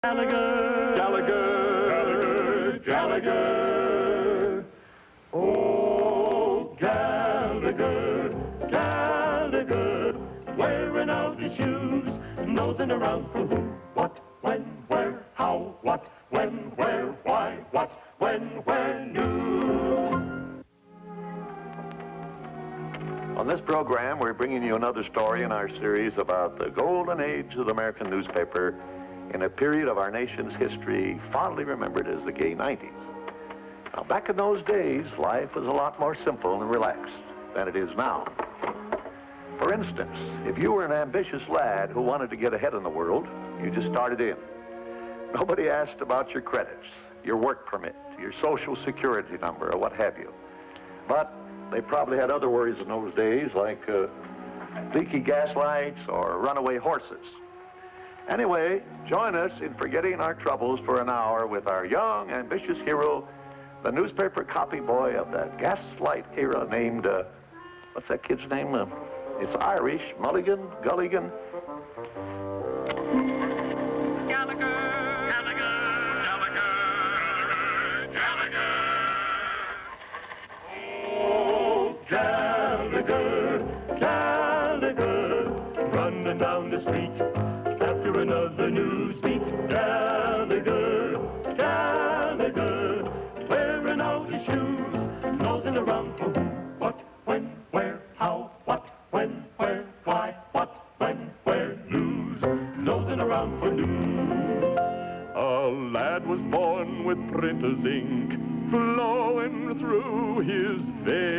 Gallegher, Gallegher, Gallegher. Oh, Gallegher, Gallegher, wearing out his shoes, nosing around for who, what, when, where, how, what, when, where, why, what, when, where, news. On this program, we're bringing you another story in our series about the golden age of the American newspaper in a period of our nation's history fondly remembered as the gay 90s. Now, back in those days, life was a lot more simple and relaxed than it is now. For instance, if you were an ambitious lad who wanted to get ahead in the world, you just started in. Nobody asked about your credits, your work permit, your social security number, or what have you. But they probably had other worries in those days, like leaky gas lights or runaway horses. Anyway, join us in forgetting our troubles for an hour with our young, ambitious hero, the newspaper copy boy of that gaslight era named, what's that kid's name? It's Irish, Mulligan, Gulligan. Gallegher, Gallegher, Gallegher, Gallegher. Oh, Gallegher, Gallegher, running down the street after another news beat. Gallagher, Gallagher, wearing out his shoes, nosing around for who, what, when, where, how, what, when, where, why, what, when, where, news, nosing around for news. A lad was born with printer's ink flowing through his veins,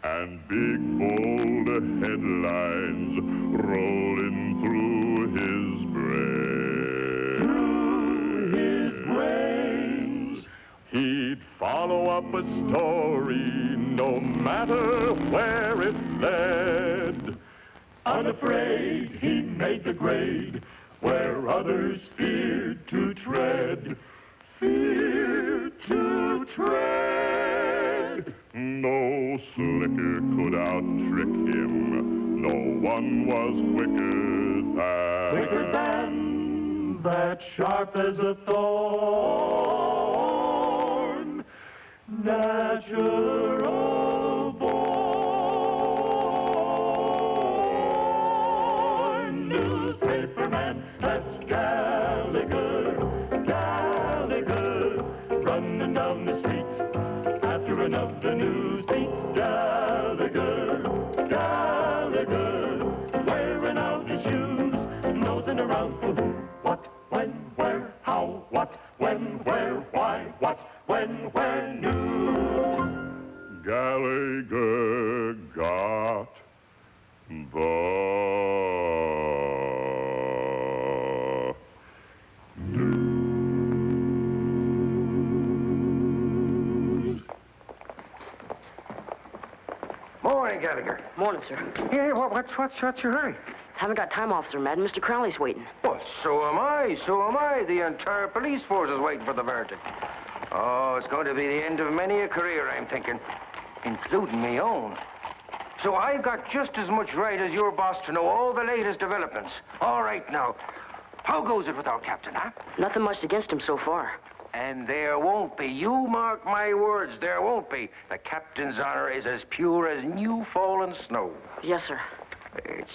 and big bold headlines rolling through his brains. He'd follow up a story no matter where it led. Unafraid, he made the grade where others feared to tread. Feared to tread. No slicker could out-trick him. No one was quicker than that sharp as a thorn, natural born. Newspaperman, that's Gallegher, Gallegher, running down the street after another news beat. Gallagher, Gallagher, wearing out his shoes, nosing around for who, what, when, where, how, what, when, where, why, what, when, where, news. Gallagher got the Morning, Gallegher. Morning, sir. Yeah, what's your hurry? Haven't got time, Officer Madden. Mr. Crowley's waiting. Well, so am I. The entire police force is waiting for the verdict. Oh, it's going to be the end of many a career, I'm thinking, including me own. So I've got just as much right as your boss to know all the latest developments. All right, now, how goes it with our captain, huh? Nothing much against him so far. And there won't be. You mark my words, there won't be. The captain's honor is as pure as new fallen snow. Yes, sir.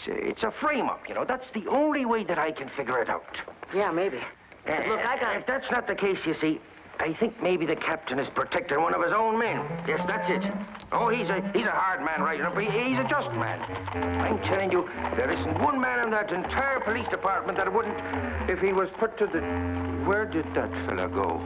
It's a frame-up, you know. That's the only way that I can figure it out. Yeah, maybe. But look, I got... If that's not the case, you see, I think maybe the captain is protecting one of his own men. Yes, that's it. Oh, he's a hard man right enough, but he's a just man. I'm telling you, there isn't one man in that entire police department that wouldn't, if he was put to the... Where did that fella go?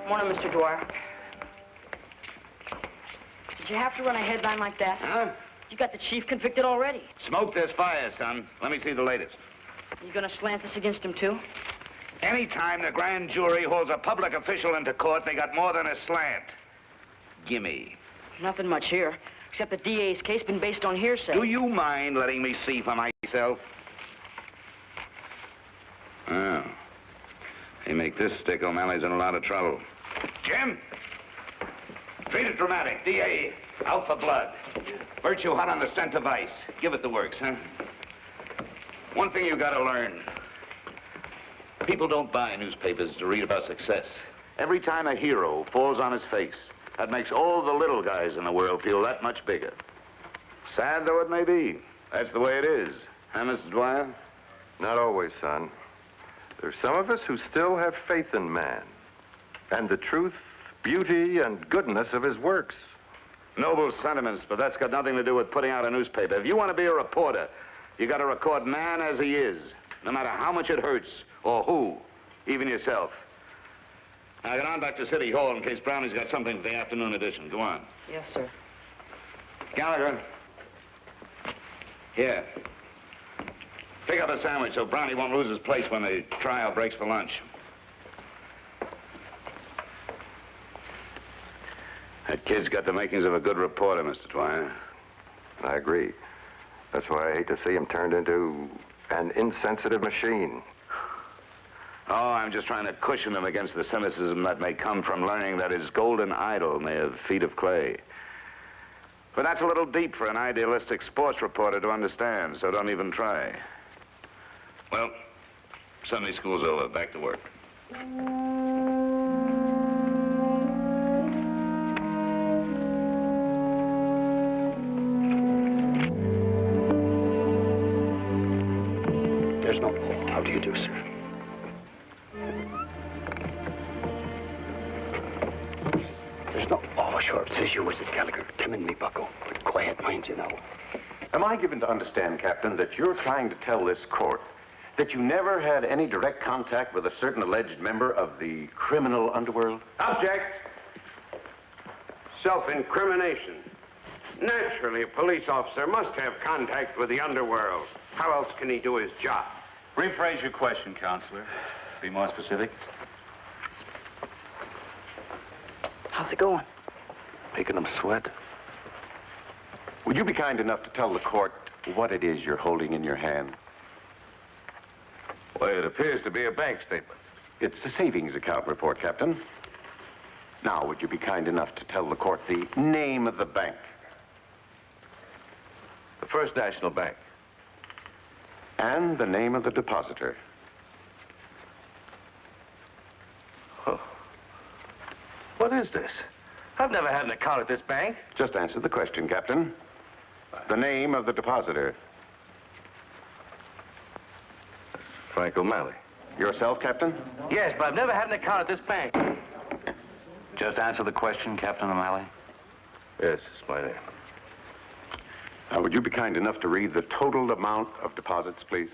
Morning, Mr. Dwyer. Did you have to run a headline like that? Huh? You got the chief convicted already. Smoke this fire, son. Let me see the latest. You gonna slant this against him, too? Anytime the grand jury holds a public official into court, they got more than a slant. Gimme. Nothing much here, except the DA's case been based on hearsay. Do you mind letting me see for myself? Oh. You make this stick, O'Malley's in a lot of trouble. Jim! Treat it dramatic. DA, out for blood. Virtue hot on the scent of ice. Give it the works, huh? One thing you gotta learn. People don't buy newspapers to read about success. Every time a hero falls on his face, that makes all the little guys in the world feel that much bigger. Sad though it may be, that's the way it is. Huh, Mr. Dwyer? Not always, son. There's some of us who still have faith in man and the truth, beauty, and goodness of his works. Noble sentiments, but that's got nothing to do with putting out a newspaper. If you want to be a reporter, you got to record man as he is, no matter how much it hurts, or who, even yourself. Now, get on back to City Hall in case Brownie's got something for the afternoon edition. Go on. Yes, sir. Gallegher. Here. Pick up a sandwich so Brownie won't lose his place when the trial breaks for lunch. That kid's got the makings of a good reporter, Mr. Dwyer. I agree. That's why I hate to see him turned into an insensitive machine. Oh, I'm just trying to cushion him against the cynicism that may come from learning that his golden idol may have feet of clay. But that's a little deep for an idealistic sports reporter to understand, so don't even try. Well, Sunday school's over. Back to work. There's no... Oh, how do you do, sir? There's no... Oh, sure, it says you, is it, Gallegher? Come in, me bucko. But quiet minds, you know. Am I given to understand, Captain, that you're trying to tell this court that you never had any direct contact with a certain alleged member of the criminal underworld? Object. Self-incrimination. Naturally, a police officer must have contact with the underworld. How else can he do his job? Rephrase your question, Counselor. Be more specific. How's it going? Making them sweat. Would you be kind enough to tell the court what it is you're holding in your hand? Well, it appears to be a bank statement. It's a savings account report, Captain. Now, would you be kind enough to tell the court the name of the bank? The First National Bank. And the name of the depositor. Huh. What is this? I've never had an account at this bank. Just answer the question, Captain. The name of the depositor. Frank O'Malley. Yourself, Captain? Yes, but I've never had an account at this bank. Just answer the question, Captain O'Malley. Yes, it's my name. Now, would you be kind enough to read the total amount of deposits, please?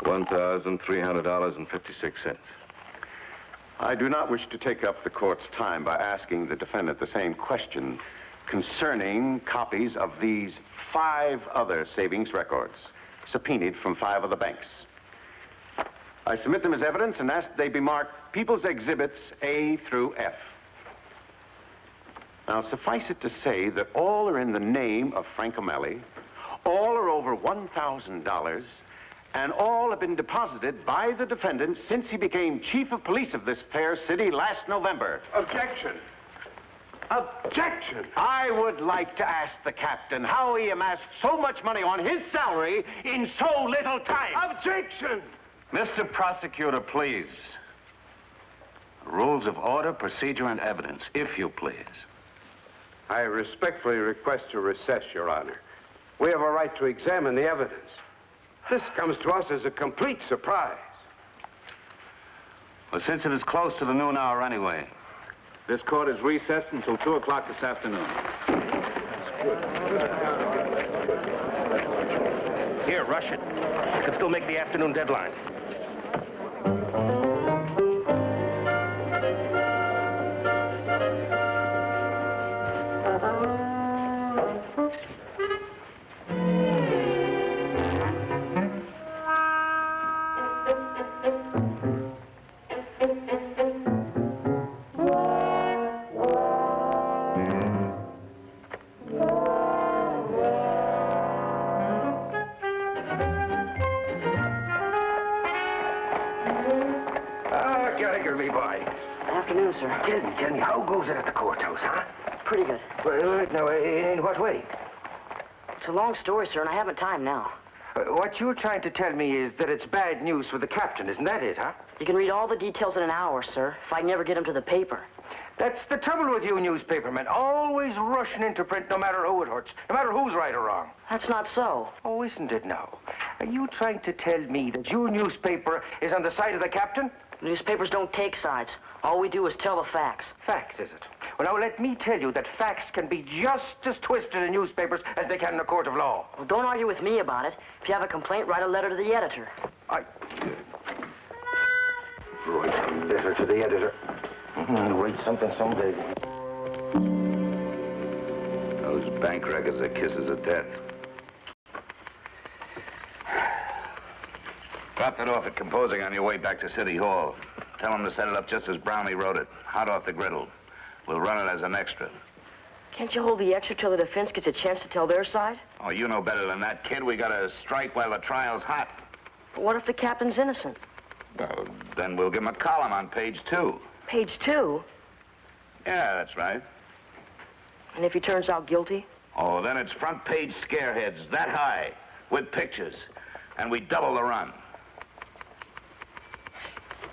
$1,300.56. I do not wish to take up the court's time by asking the defendant the same question concerning copies of these 5 other savings records, subpoenaed from 5 other banks. I submit them as evidence and ask they be marked People's Exhibits A through F. Now, suffice it to say that all are in the name of Frank O'Malley, all are over $1,000, and all have been deposited by the defendant since he became chief of police of this fair city last November. Objection. Objection. I would like to ask the captain how he amassed so much money on his salary in so little time. Objection. Mr. Prosecutor, please. Rules of order, procedure, and evidence, if you please. I respectfully request to recess, Your Honor. We have a right to examine the evidence. This comes to us as a complete surprise. Well, since it is close to the noon hour anyway, this court is recessed until 2 o'clock this afternoon. Here, rush it. You can still make the afternoon deadline. sir. Tell me, how goes it at the courthouse, huh? Pretty good. Well, now, in what way? It's a long story, sir, and I haven't time now. What you're trying to tell me is that it's bad news for the captain, isn't that it, huh? You can read all the details in an hour, sir, if I never get them to the paper. That's the trouble with you newspapermen. Always rushing into print no matter who it hurts, no matter who's right or wrong. That's not so. Oh, isn't it now? Are you trying to tell me that your newspaper is on the side of the captain? Newspapers don't take sides. All we do is tell the facts. Facts, is it? Well, now, let me tell you that facts can be just as twisted in newspapers as they can in a court of law. Well, don't argue with me about it. If you have a complaint, write a letter to the editor. Write a letter to the editor. Write something someday. Those bank records are kisses of death. Drop that off at composing on your way back to City Hall. Tell them to set it up just as Brownie wrote it, hot off the griddle. We'll run it as an extra. Can't you hold the extra till the defense gets a chance to tell their side? Oh, you know better than that, kid. We gotta strike while the trial's hot. But what if the captain's innocent? Well, then we'll give him a column on page 2. Page 2? Yeah, that's right. And if he turns out guilty? Oh, then it's front page scareheads that high with pictures. And we double the run.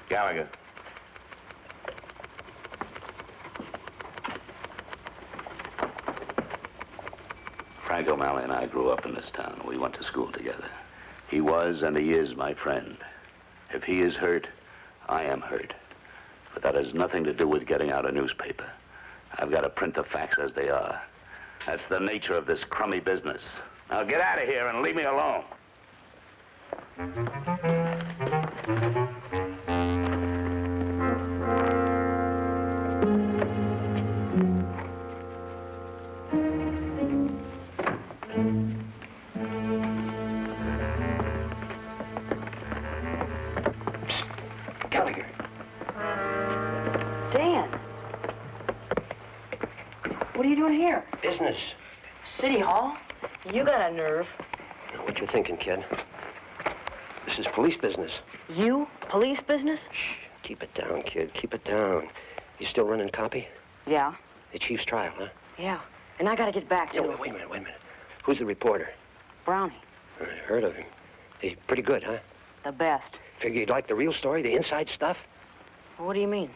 Gallegher. Frank O'Malley and I grew up in this town. We went to school together. He was and he is my friend. If he is hurt, I am hurt. But that has nothing to do with getting out a newspaper. I've got to print the facts as they are. That's the nature of this crummy business. Now get out of here and leave me alone. Gallegher. Dan! What are you doing here? Business. City Hall? You got a nerve. What you thinking, kid? This is police business. You? Police business? Shh. Keep it down, kid. Keep it down. You still running copy? Yeah. The chief's trial, huh? Yeah. And I gotta get back to No, him. wait a minute. Who's the reporter? Brownie. I heard of him. He's pretty good, huh? The best. Figure you'd like the real story, the inside stuff? What do you mean?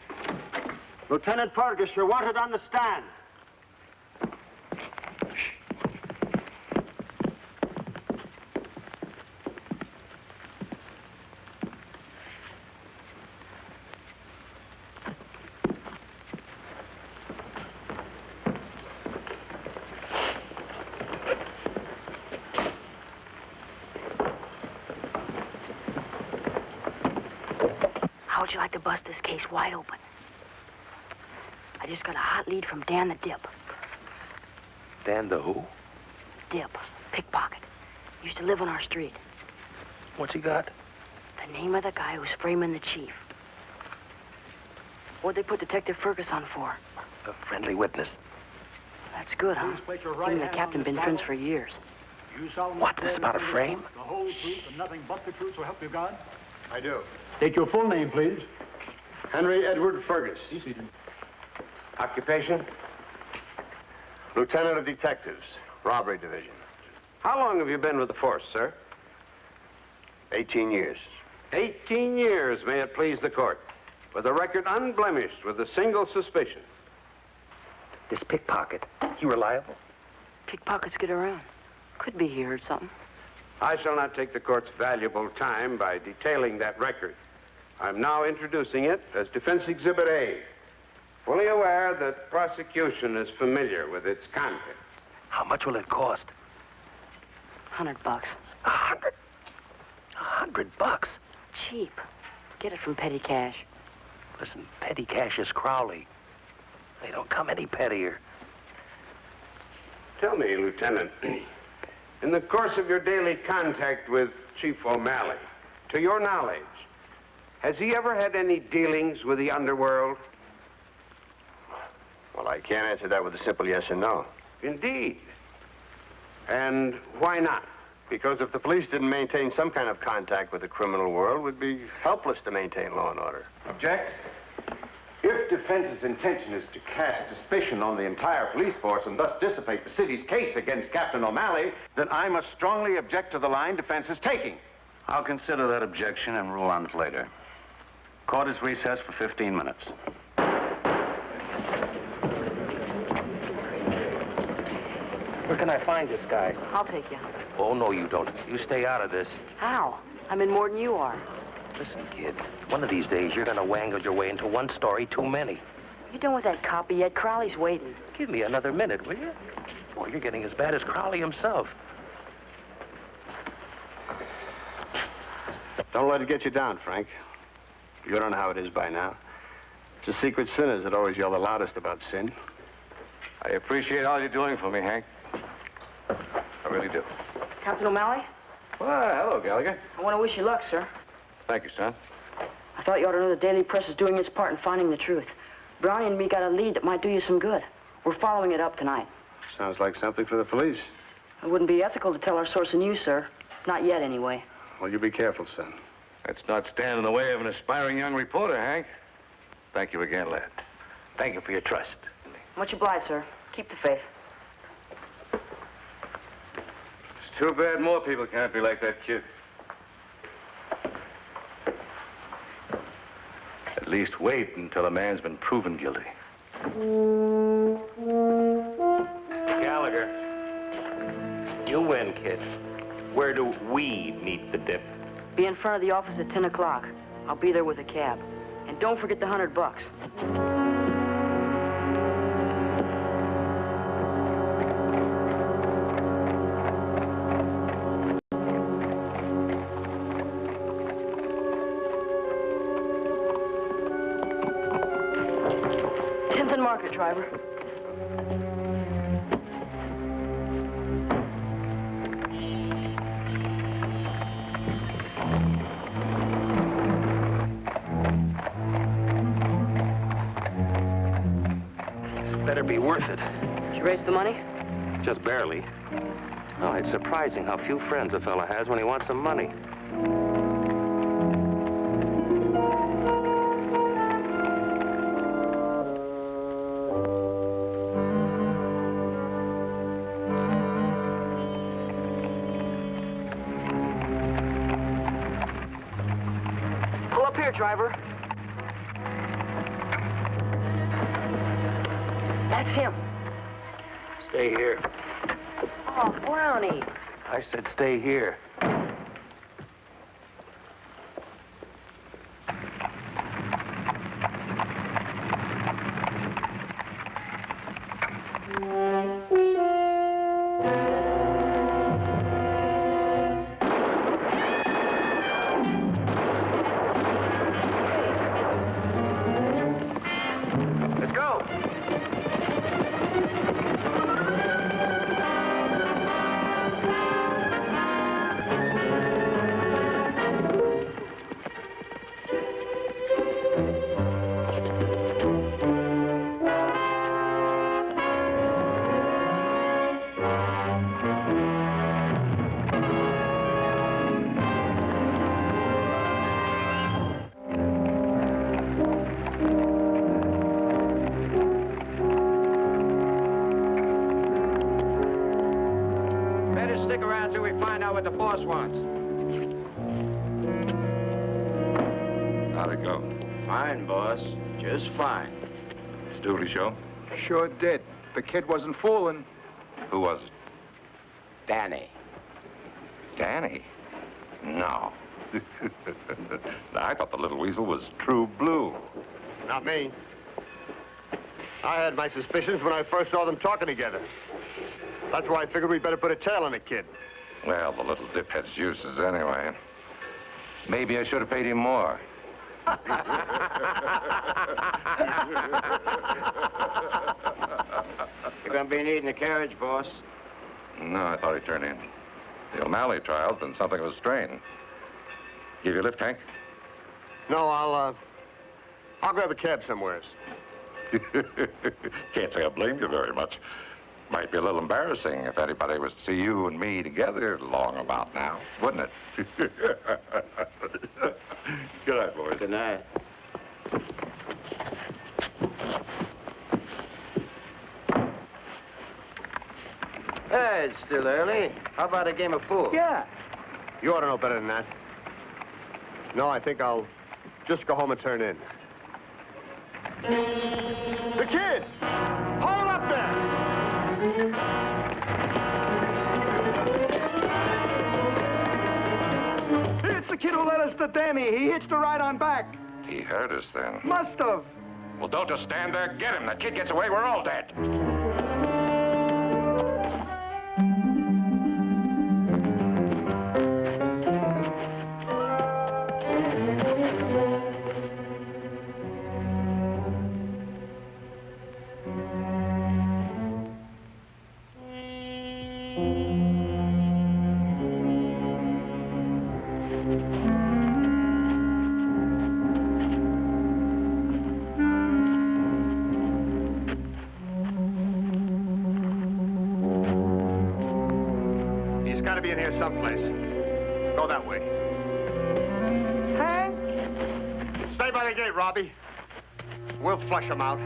Lieutenant Fergus, you're wanted on the stand. How would you like to bust this case wide open? I just got a hot lead from Dan the Dip. Dan the who? Dip. Pickpocket. Used to live on our street. What's he got? The name of the guy who's framing the chief. What'd they put Detective Fergus on for? A friendly witness. That's good, huh? Him and the captain been friends for years. What, this is about a frame? The whole truth and nothing but the truth, so help you God? I do. State your full name, please. Henry Edward Fergus. Be seated. Occupation? Lieutenant of Detectives, Robbery Division. How long have you been with the force, sir? 18 years. 18 years, may it please the court. With a record unblemished with a single suspicion. This pickpocket, he reliable? Pickpockets get around. Could be he heard something. I shall not take the court's valuable time by detailing that record. I'm now introducing it as Defense Exhibit A, fully aware that prosecution is familiar with its contents. How much will it cost? $100. $100? Cheap. Get it from petty cash. Listen, petty cash is Crowley. They don't come any pettier. Tell me, Lieutenant, in the course of your daily contact with Chief O'Malley, to your knowledge, has he ever had any dealings with the underworld? Well, I can't answer that with a simple yes or no. Indeed. And why not? Because if the police didn't maintain some kind of contact with the criminal world, we'd be helpless to maintain law and order. Object? If defense's intention is to cast suspicion on the entire police force and thus dissipate the city's case against Captain O'Malley, then I must strongly object to the line defense is taking. I'll consider that objection and rule on it later. Court is recessed for 15 minutes. Where can I find this guy? I'll take you. Oh, no, you don't. You stay out of this. How? I'm in more than you are. Listen, kid, one of these days you're going to wangle your way into one story too many. You done with that copy yet? Crowley's waiting. Give me another minute, will you? Boy, you're getting as bad as Crowley himself. Don't let it get you down, Frank. You don't know how it is by now. It's the secret sinners that always yell the loudest about sin. I appreciate all you're doing for me, Hank. I really do. Captain O'Malley, Well, hello, Gallegher. I want to wish you luck, sir. Thank you, son. I thought you ought to know the daily press is doing its part in finding the truth. Brownie and me got a lead that might do you some good. We're following it up tonight. Sounds like something for the police. It wouldn't be ethical to tell our source and you, sir. Not yet, anyway. Well, you be careful, son. Let's not stand in the way of an aspiring young reporter, Hank. Thank you again, lad. Thank you for your trust. Much obliged, sir. Keep the faith. It's too bad more people can't be like that kid. At least wait until a man's been proven guilty. Gallegher, you win, kid. Where do we meet the dip? Be in front of the office at 10 o'clock. I'll be there with a cab. And don't forget the $100. Market, driver. This better be worth it. Did you raise the money? Just barely. Oh, it's surprising how few friends a fella has when he wants some money. Driver. That's him. Stay here. Oh, Brownie. I said stay here. What the boss wants. How'd it go? Fine, boss. Just fine. Stooley show? Sure did. The kid wasn't fooling. Who was it? Danny. Danny? No. I thought the little weasel was true blue. Not me. I had my suspicions when I first saw them talking together. That's why I figured we'd better put a tail on the kid. Well, the little dip has uses anyway. Maybe I should have paid him more. You're gonna be needing a carriage, boss. No, I thought he'd turn in. The O'Malley trial's been something of a strain. Give you a lift, Hank? No, I'll grab a cab somewheres. Can't say I blame you very much. Might be a little embarrassing if anybody was to see you and me together long about now, wouldn't it? Good night, boys. Good night. Hey, it's still early. How about a game of pool? Yeah. You ought to know better than that. No, I think I'll just go home and turn in. The kid! Hold up there! It's the kid who led us to Danny. He hitched a ride on back. He heard us then. Must have. Well, don't just stand there. Get him. The kid gets away, we're all dead. Be in here someplace. Go that way. Hank? Stay by the gate, Robbie. We'll flush him out.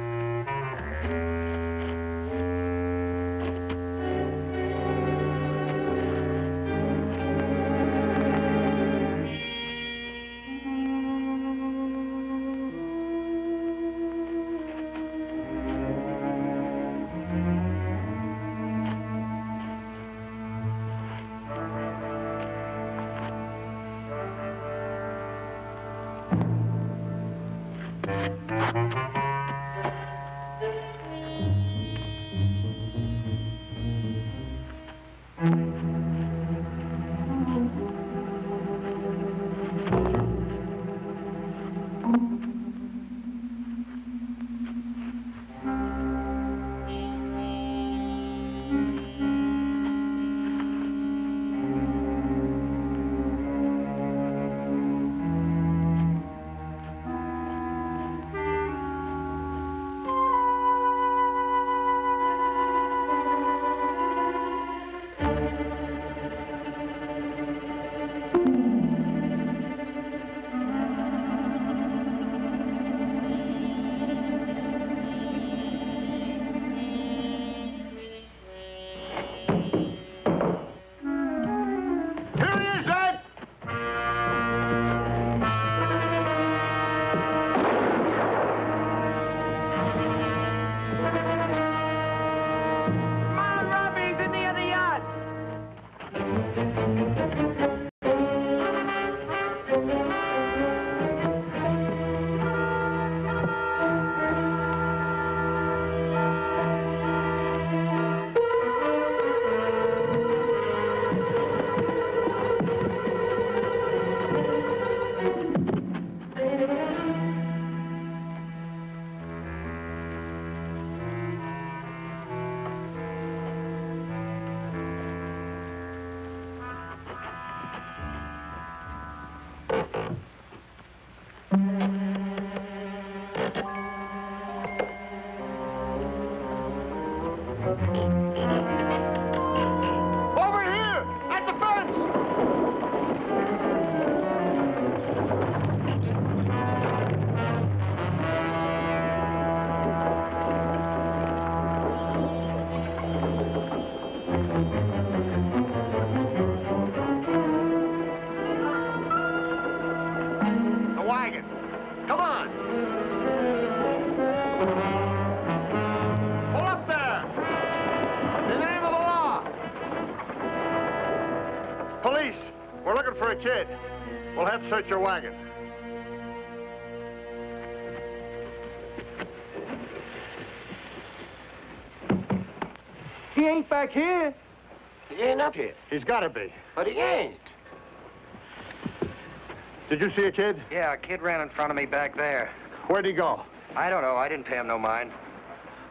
For a kid. We'll have to search your wagon. He ain't back here. He ain't up here. He's got to be. But he ain't. Did you see a kid? Yeah, a kid ran in front of me back there. Where'd he go? I don't know. I didn't pay him no mind.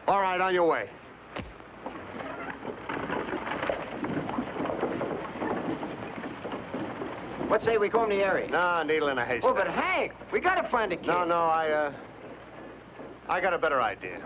All right, on your way. What say we comb the area? No, needle in a haystack. Oh, but Hank, we gotta find a kid. No, I got a better idea.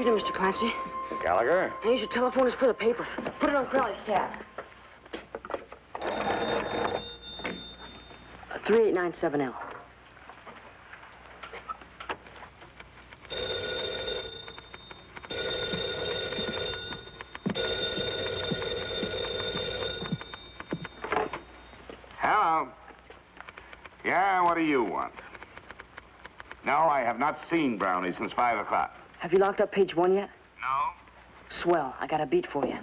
evening, Mr. Clancy. Gallegher? I need your telephone is for the paper. Put it on Crowley's tab. 3897L. Hello. Yeah, what do you want? No, I have not seen Brownie since 5 o'clock. Have you locked up page 1 yet? No. Swell. I got a beat for you.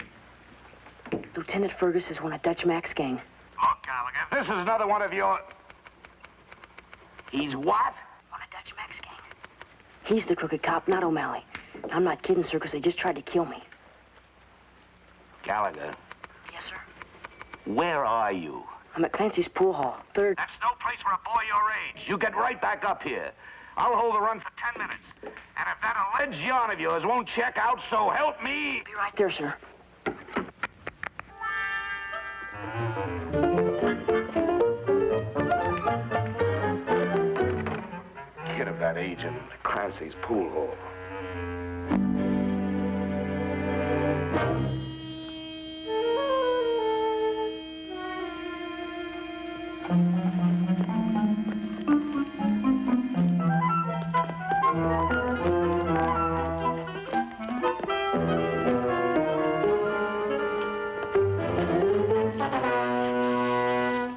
Lieutenant Fergus is one of Dutch Mac's gang. Look, Gallegher, this is another one of your... He's what? One of Dutch Mac's gang. He's the crooked cop, not O'Malley. I'm not kidding, sir, because they just tried to kill me. Gallagher, Yes, sir. where are you? I'm at Clancy's pool hall, 3rd. That's no place for a boy your age. You get right back up here. I'll hold the run for 10 minutes. And if that alleged yarn of yours won't check out, so help me... Be right there, sir. Kid of that age in Clancy's pool hall.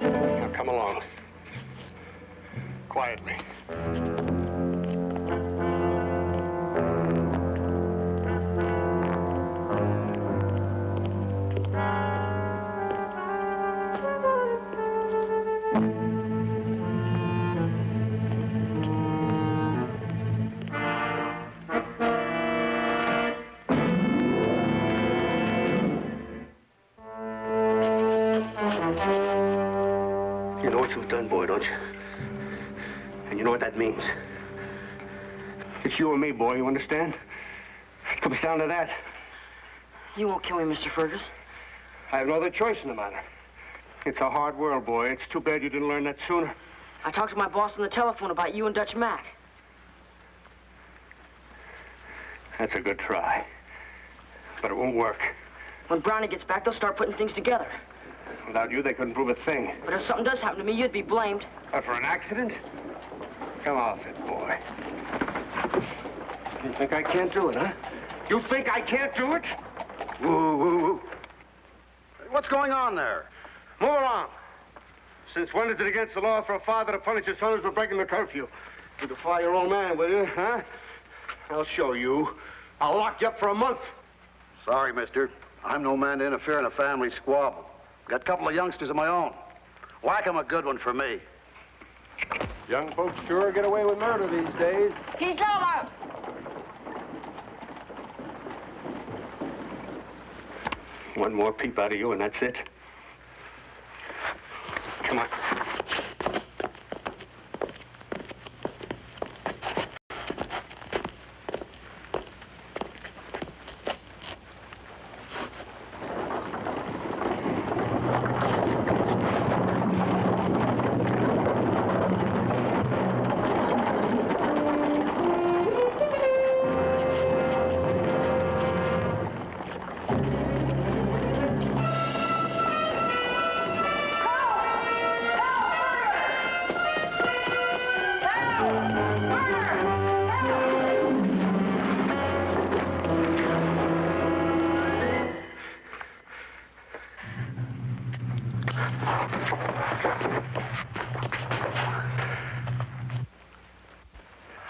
Now, come along. Quietly. You know what you've done, boy, don't you? And you know what that means. It's you and me, boy, you understand? It comes down to that. You won't kill me, Mr. Fergus. I have no other choice in the matter. It's a hard world, boy. It's too bad you didn't learn that sooner. I talked to my boss on the telephone about you and Dutch Mac. That's a good try. But it won't work. When Brownie gets back, they'll start putting things together. Without you, they couldn't prove a thing. But if something does happen to me, you'd be blamed. For an accident? Come off it, boy. You think I can't do it, huh? You think I can't do it? Woo, woo, woo. What's going on there? Move along. Since when is it against the law for a father to punish his sons for breaking the curfew? You defy your old man, will you, huh? I'll show you. I'll lock you up for a month. Sorry, mister. I'm no man to interfere in a family squabble. Got a couple of youngsters of my own. Whack 'em a good one for me. Young folks sure get away with murder these days. He's not up! One more peep out of you, and that's it. Come on.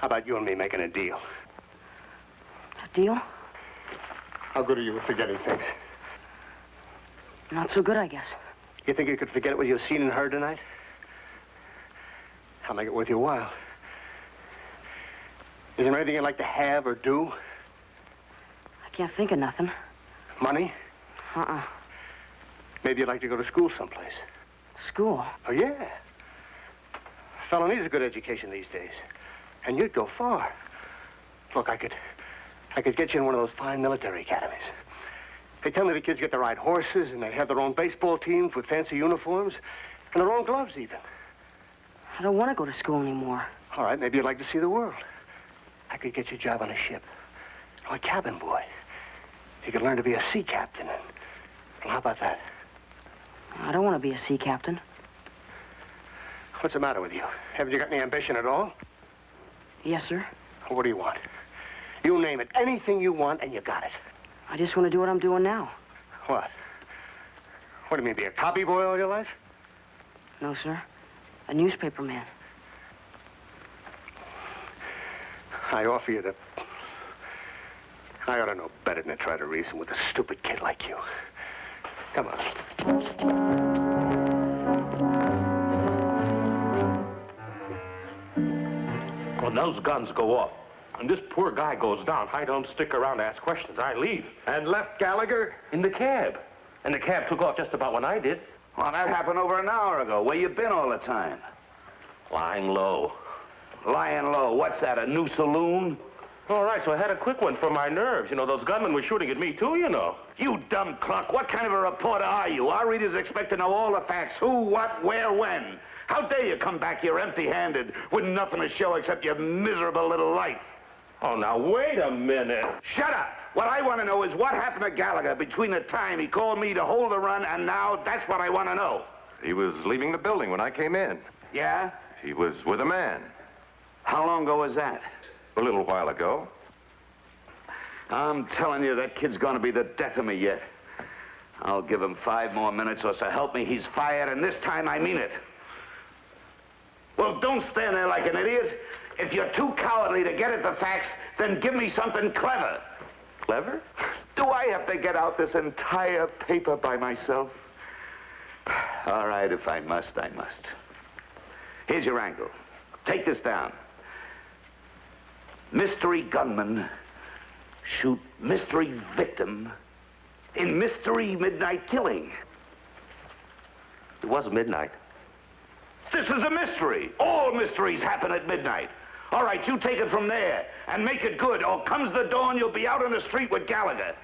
How about you and me making a deal? A deal? How good are you at forgetting things? Not so good, I guess. You think you could forget what you've seen and heard tonight? I'll make it worth your while. Is there anything you'd like to have or do? I can't think of nothing. Money? Uh-uh. Maybe you'd like to go to school someplace. School? Oh, yeah. A fellow needs a good education these days. And you'd go far. Look, I could get you in one of those fine military academies. They tell me the kids get to ride horses, and they have their own baseball teams with fancy uniforms, and their own gloves, even. I don't want to go to school anymore. All right, maybe you'd like to see the world. I could get you a job on a ship. a cabin boy. He could learn to be a sea captain. Well, how about that? I don't want to be a sea captain. What's the matter with you? Haven't you got any ambition at all? Yes, sir. What do you want? You name it. Anything you want, and you got it. I just want to do what I'm doing now. What? What do you mean, be a copy boy all your life? No, sir. A newspaper man. I offer you the... I ought to know better than to try to reason with a stupid kid like you. Come on. When those guns go off, and this poor guy goes down, I don't stick around to ask questions. I leave. And left Gallegher? In the cab. And the cab took off just about when I did. Well, that happened over an hour ago. Where you been all the time? Lying low. Lying low. What's that, a new saloon? All right, so I had a quick one for my nerves. You know, those gunmen were shooting at me, too, you know. You dumb clock. What kind of a reporter are you? Our readers expect to know all the facts. Who, what, where, when. How dare you come back here empty-handed with nothing to show except your miserable little life? Oh, now, wait a minute. Shut up. What I want to know is what happened to Gallegher between the time he called me to hold the run and now. That's what I want to know. He was leaving the building when I came in. Yeah? He was with a man. How long ago was that? A little while ago. I'm telling you, that kid's going to be the death of me yet. I'll give him 5 more minutes or so help me. He's fired, and this time I mean it. Well, don't stand there like an idiot. If you're too cowardly to get at the facts, then give me something clever. Clever? Do I have to get out this entire paper by myself? All right, if I must, I must. Here's your angle. Take this down. Mystery gunman shoot mystery victim in mystery midnight killing. It was midnight. This is a mystery. All mysteries happen at midnight. All right, you take it from there and make it good, or comes the dawn, you'll be out on the street with Gallegher.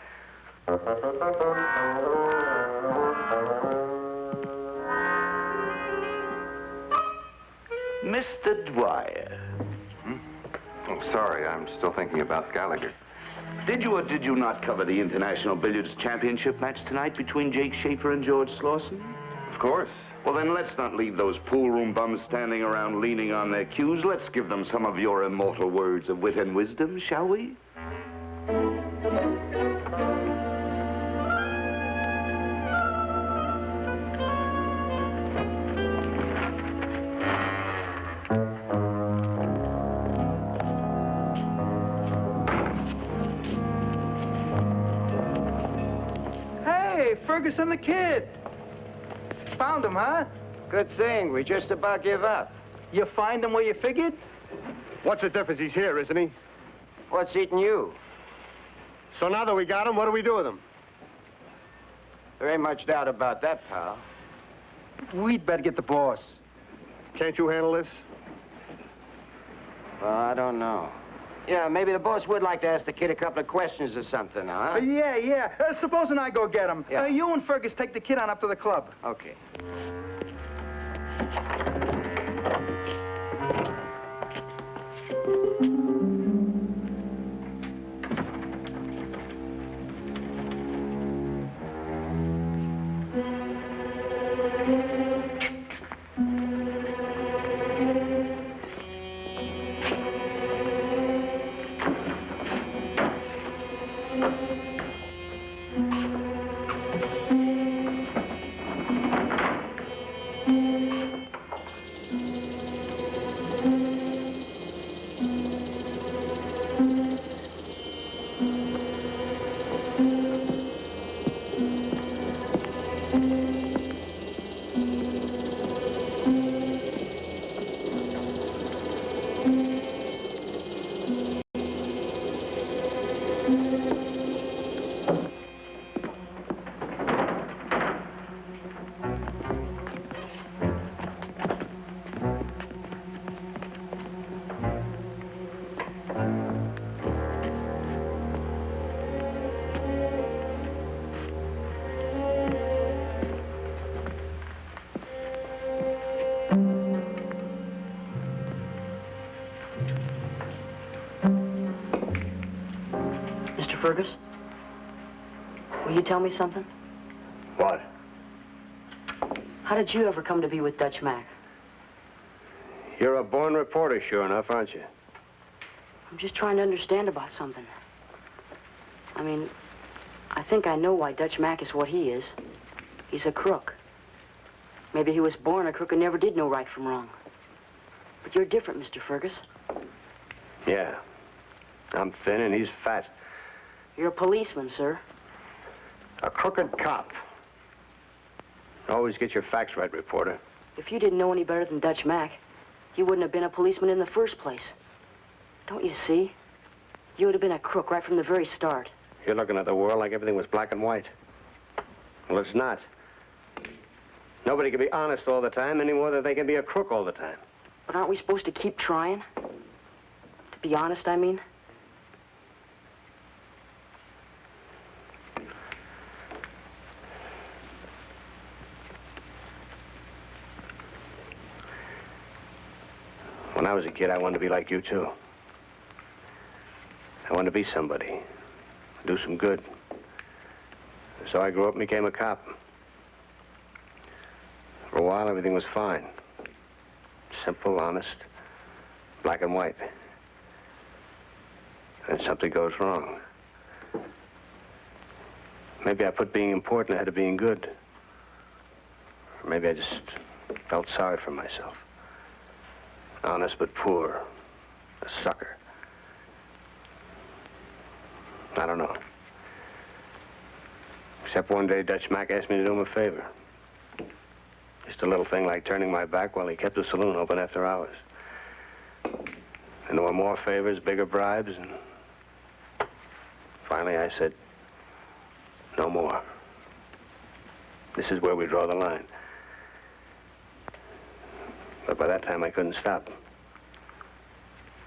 Mr. Dwyer. Oh, sorry, I'm still thinking about Gallegher. Did you or did you not cover the International Billiards Championship match tonight between Jake Schaefer and George Slauson? Of course. Well, then let's not leave those pool room bums standing around leaning on their cues. Let's give them some of your immortal words of wit and wisdom, shall we? Hey, Ferguson the kid. Found him, huh? Good thing. We just about give up. You find him where you figured? What's the difference? He's here, isn't he? What's eating you? So now that we got him, what do we do with him? There ain't much doubt about that, pal. We'd better get the boss. Can't you handle this? Well, I don't know. Yeah, maybe the boss would like to ask the kid a couple of questions or something, huh? Yeah. Supposing I go get him. Yeah. You and Fergus take the kid on up to the club. Okay. Fergus, will you tell me something? What? How did you ever come to be with Dutch Mac? You're a born reporter, sure enough, aren't you? I'm just trying to understand about something. I mean, I think I know why Dutch Mac is what he is. He's a crook. Maybe he was born a crook and never did know right from wrong. But you're different, Mr. Fergus. Yeah. I'm thin and he's fat. You're a policeman, sir. A crooked cop. Always get your facts right, reporter. If you didn't know any better than Dutch Mac, you wouldn't have been a policeman in the first place. Don't you see? You would have been a crook right from the very start. You're looking at the world like everything was black and white. Well, it's not. Nobody can be honest all the time any more than they can be a crook all the time. But aren't we supposed to keep trying? To be honest, I mean? When I was a kid, I wanted to be like you, too. I wanted to be somebody, do some good. So I grew up and became a cop. For a while, everything was fine. Simple, honest, black and white. And something goes wrong. Maybe I put being important ahead of being good. Or maybe I just felt sorry for myself. Honest but poor. A sucker. I don't know. Except one day, Dutch Mac asked me to do him a favor. Just a little thing like turning my back while he kept the saloon open after hours. And there were more favors, bigger bribes, and finally I said, no more. This is where we draw the line. But by that time, I couldn't stop.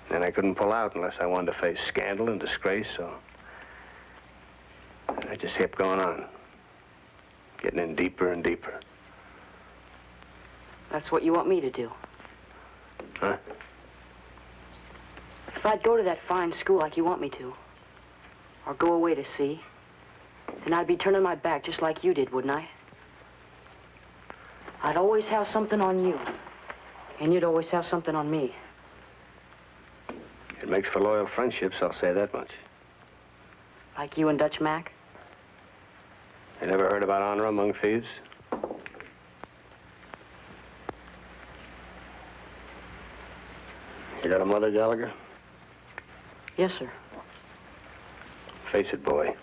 And I couldn't pull out unless I wanted to face scandal and disgrace, so I just kept going on, getting in deeper and deeper. That's what you want me to do. Huh? If I'd go to that fine school like you want me to, or go away to sea, then I'd be turning my back just like you did, wouldn't I? I'd always have something on you, and you'd always have something on me. It makes for loyal friendships, I'll say that much. Like you and Dutch Mac? You never heard about honor among thieves? You got a mother, Gallegher? Yes, sir. Face it, boy.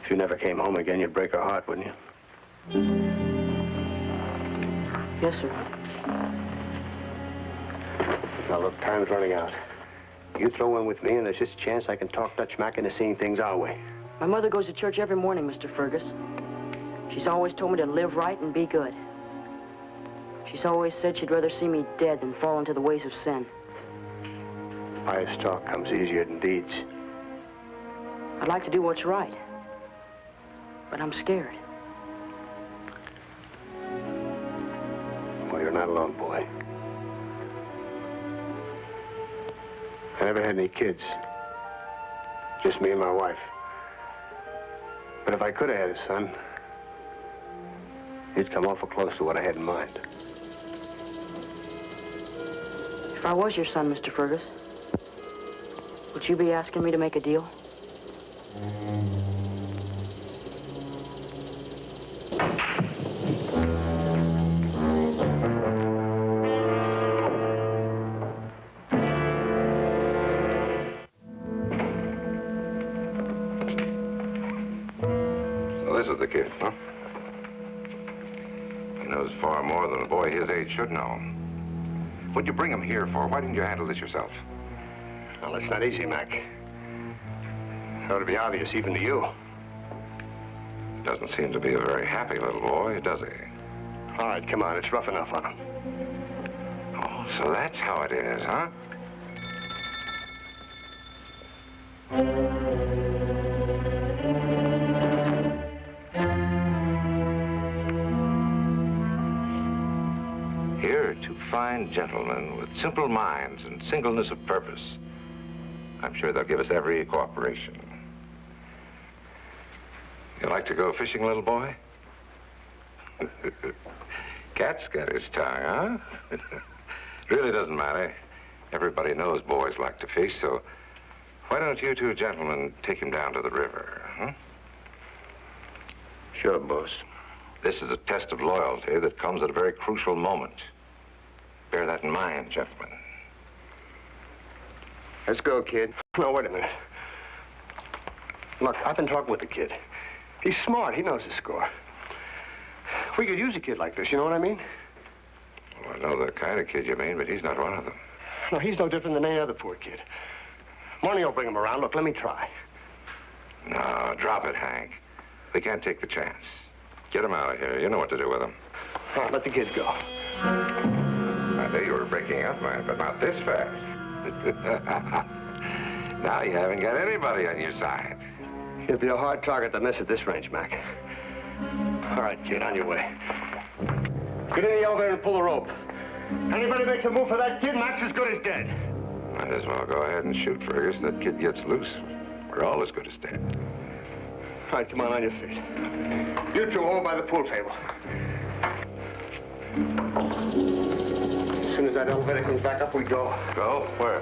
If you never came home again, you'd break her heart, wouldn't you? Yes, sir. Now, look, time's running out. You throw in with me, and there's just a chance I can talk Dutch Mac into seeing things our way. My mother goes to church every morning, Mr. Fergus. She's always told me to live right and be good. She's always said she'd rather see me dead than fall into the ways of sin. Pious talk comes easier than deeds. I'd like to do what's right, but I'm scared. Well, you're not alone, boy. I never had any kids. Just me and my wife. But if I could have had a son, he'd come awful close to what I had in mind. If I was your son, Mr. Fergus, would you be asking me to make a deal? So this is the kid, huh? He knows far more than a boy his age should know. What'd you bring him here for? Why didn't you handle this yourself? Well, it's not easy, Mac. It ought to be obvious even to you. Doesn't seem to be a very happy little boy, does he? All right, come on. It's rough enough on him. Oh, so that's how it is, huh? Here are two fine gentlemen with simple minds and singleness of purpose. I'm sure they'll give us every cooperation. You like to go fishing, little boy? Cat's got his tongue, huh? Really doesn't matter. Everybody knows boys like to fish, so why don't you two gentlemen take him down to the river, huh? Sure, boss. This is a test of loyalty that comes at a very crucial moment. Bear that in mind, gentlemen. Let's go, kid. No, wait a minute. Look, I've been talking with the kid. He's smart. He knows his score. We could use a kid like this, you know what I mean? Well, I know the kind of kid you mean, but he's not one of them. No, he's no different than any other poor kid. Money will bring him around. Look, let me try. No, drop it, Hank. We can't take the chance. Get him out of here. You know what to do with him. All right, let the kid go. I knew you were breaking up, man, but not this fast. Now you haven't got anybody on your side. You'll be a hard target to miss at this range, Mac. All right, kid, on your way. Get in the elevator and pull the rope. Anybody makes a move for that kid, Mac's as good as dead. Might as well go ahead and shoot, Fergus. That kid gets loose. We're all as good as dead. All right, come on your feet. You two over by the pool table. As soon as that elevator comes back up, we go. Go? Where?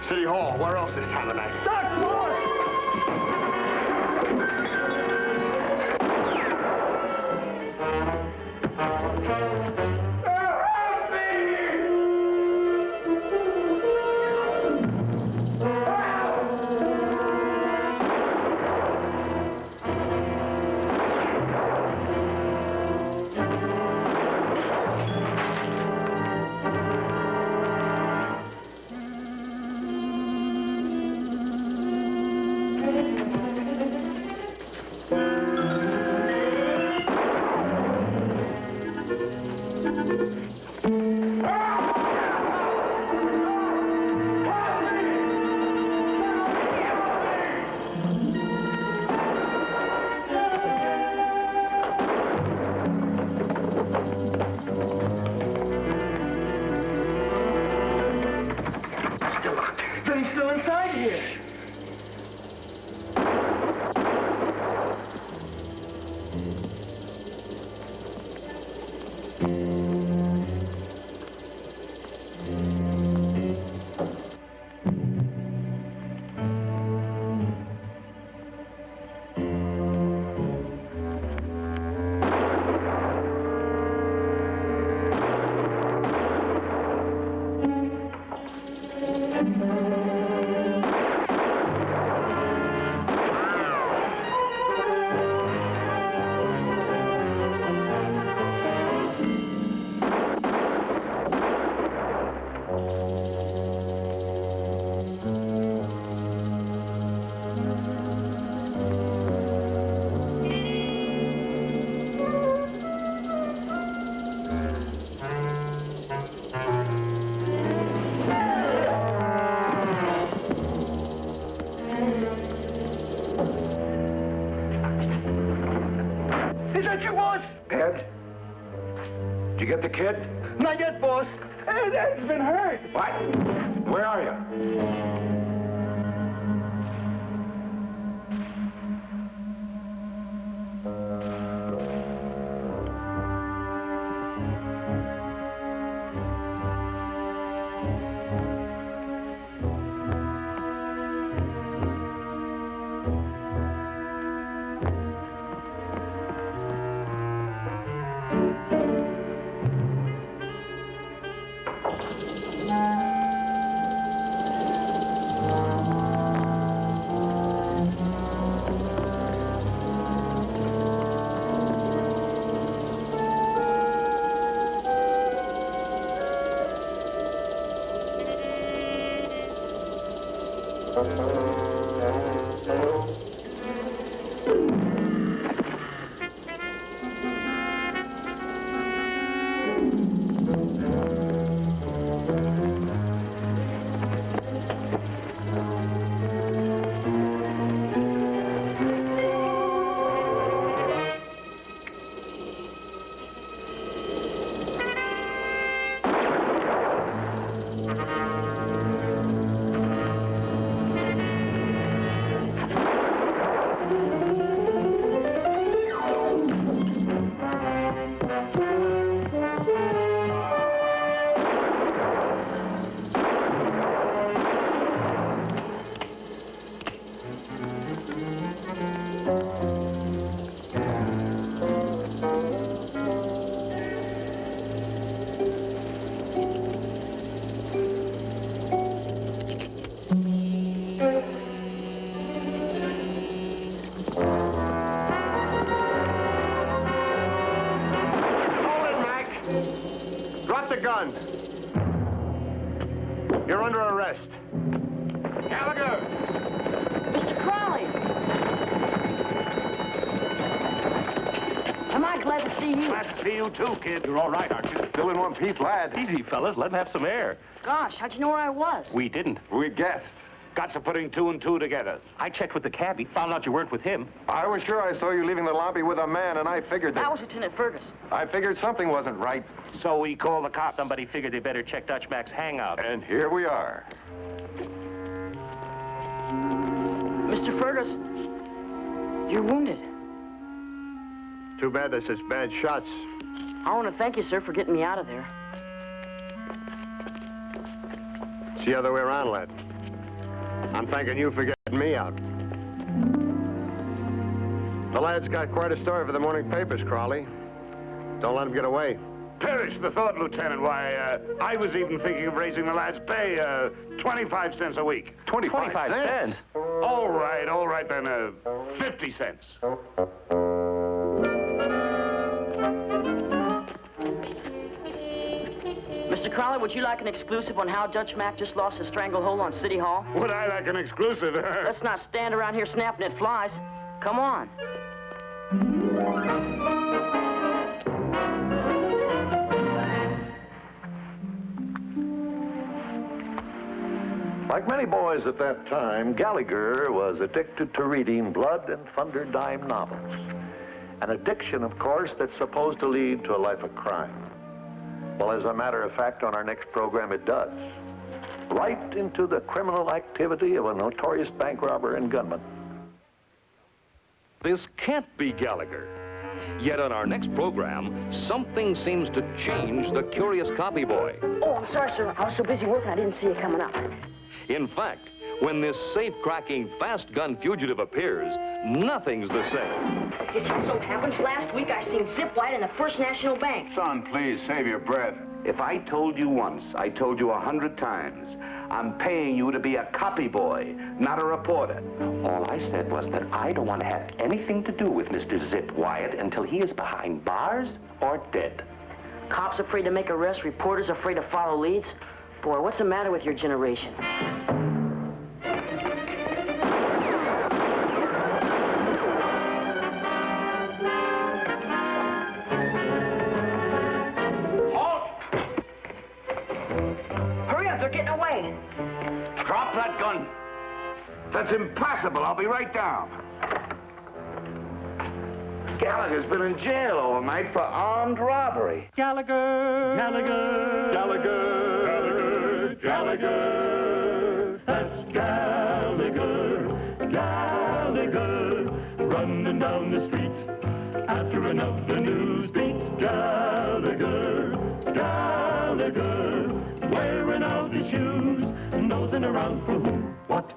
City Hall. Where else this time of night? Doc, boss! Did you get the kid? Not yet, boss. Ed's been hurt. What? Where are you? Drop the gun. You're under arrest. Gallegher! Mr. Crowley! Am I glad to see you? Glad to see you too, kid. You're all right, aren't you? Still in one piece, lad. Easy, fellas. Let him have some air. Gosh, how'd you know where I was? We didn't. We guessed. Got to putting two and two together. I checked with the cabbie, found out you weren't with him. I was sure I saw you leaving the lobby with a man, and I figured that... That was Lieutenant Fergus. I figured something wasn't right. So we called the cops. Somebody figured they better check Dutch Mac's hangout. And here we are. Mr. Fergus, you're wounded. Too bad they're such bad shots. I want to thank you, sir, for getting me out of there. It's the other way around, lad. I'm thanking you for getting me out. The lad's got quite a story for the morning papers, Crawley. Don't let him get away. Perish the thought, Lieutenant. Why, I was even thinking of raising the lad's pay, 25 cents a week. 25 cents? All right then, 50 cents. Mr. Crowley, would you like an exclusive on how Dutch Mac just lost his stranglehold on City Hall? Would I like an exclusive? Let's not stand around here snapping at flies. Come on. Like many boys at that time, Gallegher was addicted to reading blood and thunder dime novels. An addiction, of course, that's supposed to lead to a life of crime. Well, as a matter of fact, on our next program, it does. Right into the criminal activity of a notorious bank robber and gunman. This can't be Gallegher. Yet on our next program, something seems to change the curious copy boy. Oh, I'm sorry, sir. I was so busy working, I didn't see you coming up. In fact, when this safe-cracking, fast-gun fugitive appears, nothing's the same. It just so happens last week I seen Zip White in the First National Bank. Son, please, save your breath. If I told you once, I told you 100 times. I'm paying you to be a copy boy, not a reporter. All I said was that I don't want to have anything to do with Mr. Zip Wyatt until he is behind bars or dead. Cops afraid to make arrests, reporters afraid to follow leads. Boy, what's the matter with your generation? Drop that gun. That's impossible. I'll be right down. Gallagher's been in jail all night for armed robbery. Gallegher, Gallegher, Gallegher, Gallegher. That's Gallegher, Gallegher. Running down the street after another news beat. Gallegher, Gallegher. Wearing out his shoes, nosing around for who, what,